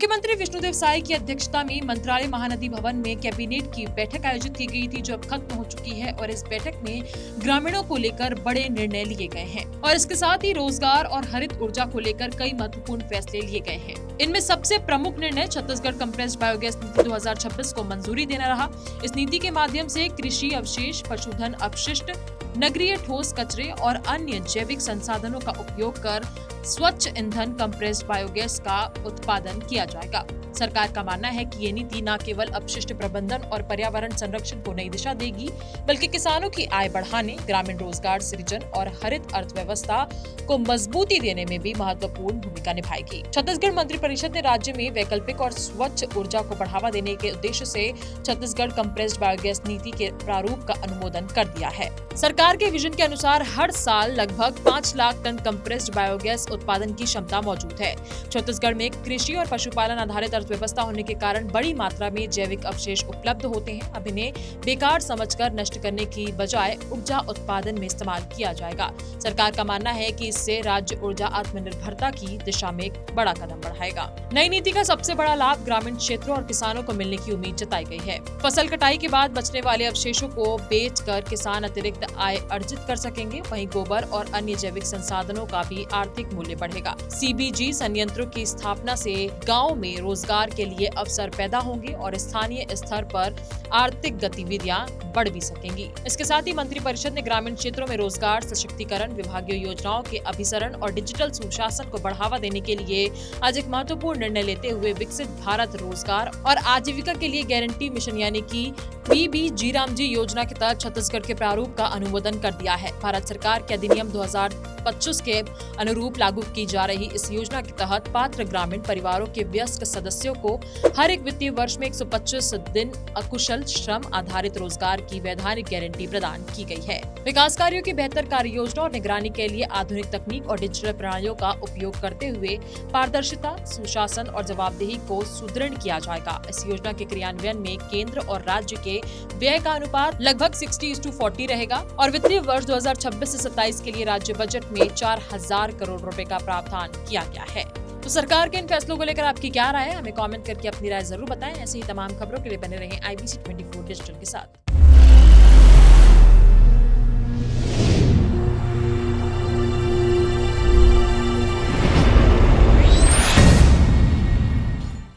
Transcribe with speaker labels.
Speaker 1: मुख्यमंत्री विष्णुदेव साय की अध्यक्षता में मंत्रालय महानदी भवन में कैबिनेट की बैठक आयोजित की गई थी, जो अब खत्म हो चुकी है और इस बैठक में ग्रामीणों को लेकर बड़े निर्णय लिए गए हैं और इसके साथ ही रोजगार और हरित ऊर्जा को लेकर कई महत्वपूर्ण फैसले लिए गए हैं। इनमें सबसे प्रमुख निर्णय छत्तीसगढ़ कंप्रेस्ड बायोगैस नीति 2026 को मंजूरी देना रहा। इस नीति के माध्यम से कृषि अवशेष, पशुधन अपशिष्ट, नगरीय ठोस कचरे और अन्य जैविक संसाधनों का उपयोग कर स्वच्छ ईंधन कंप्रेस्ड बायोगैस का उत्पादन किया जाएगा। सरकार का मानना है कि ये नीति न केवल अपशिष्ट प्रबंधन और पर्यावरण संरक्षण को नई दिशा देगी, बल्कि किसानों की आय बढ़ाने, ग्रामीण रोजगार सृजन और हरित अर्थव्यवस्था को मजबूती देने में भी महत्वपूर्ण भूमिका निभाएगी। छत्तीसगढ़ मंत्रिपरिषद ने राज्य में वैकल्पिक और स्वच्छ ऊर्जा को बढ़ावा देने के उद्देश्य से छत्तीसगढ़ कंप्रेस्ड बायोगैस नीति के प्रारूप का अनुमोदन कर दिया है। सरकार के विजन के अनुसार हर साल लगभग 5 लाख टन कंप्रेस्ड बायोगैस उत्पादन की क्षमता मौजूद है। छत्तीसगढ़ में कृषि और पशुपालन आधारित अर्थव्यवस्था होने के कारण बड़ी मात्रा में जैविक अवशेष उपलब्ध होते हैं। अब इन्हें बेकार समझकर नष्ट करने की बजाय ऊर्जा उत्पादन में इस्तेमाल किया जाएगा। सरकार का मानना है कि इससे राज्य ऊर्जा आत्मनिर्भरता की दिशा में एक बड़ा कदम बढ़ाएगा। नई नीति का सबसे बड़ा लाभ ग्रामीण क्षेत्रों और किसानों को मिलने की उम्मीद जताई गई है। फसल कटाई के बाद बचने वाले अवशेषों को बेचकर किसान अतिरिक्त आय अर्जित कर सकेंगे। वहीं गोबर और अन्य जैविक संसाधनों का भी आर्थिक मूल्य बढ़ेगा। सीबीजी संयंत्रों की स्थापना से गाँव में रोजगार के लिए अवसर पैदा होंगे और स्थानीय स्तर पर आर्थिक गतिविधियां बढ़ भी सकेंगी। इसके साथ ही मंत्रिपरिषद ने ग्रामीण क्षेत्रों में रोजगार सशक्तिकरण, विभागीय योजनाओं के अभिसरण और डिजिटल सुशासन को बढ़ावा देने के लिए आज एक महत्वपूर्ण निर्णय लेते हुए विकसित भारत रोजगार और आजीविका के लिए गारंटी मिशन यानी कि PBGRAMजी योजना के तहत छत्तीसगढ़ के प्रारूप का अनुमोदन कर दिया है। भारत सरकार के अधिनियम 2025 के अनुरूप लागू की जा रही इस योजना के तहत पात्र ग्रामीण परिवारों के वयस्क सदस्यों को हर एक वित्तीय वर्ष में 125 दिन अकुशल श्रम आधारित रोजगार की वैधानिक गारंटी प्रदान की गई है। विकास कार्यों की बेहतर कार्य योजना और निगरानी के लिए आधुनिक तकनीक और डिजिटल प्रणालियों का उपयोग करते हुए पारदर्शिता, सुशासन और जवाबदेही को सुदृढ़ किया जाएगा। इस योजना के क्रियान्वयन में केंद्र और राज्य के व्यय का अनुपात लगभग 60:40 रहेगा और वित्तीय वर्ष 2026 से 27 के लिए राज्य बजट में 4000 करोड़ रुपए का प्रावधान किया गया है। तो सरकार के इन फैसलों को लेकर आपकी क्या राय है? हमें कमेंट करके अपनी राय जरूर बताएं। ऐसे ही तमाम खबरों के लिए बने रहें IBC 24 डिजिटल के साथ।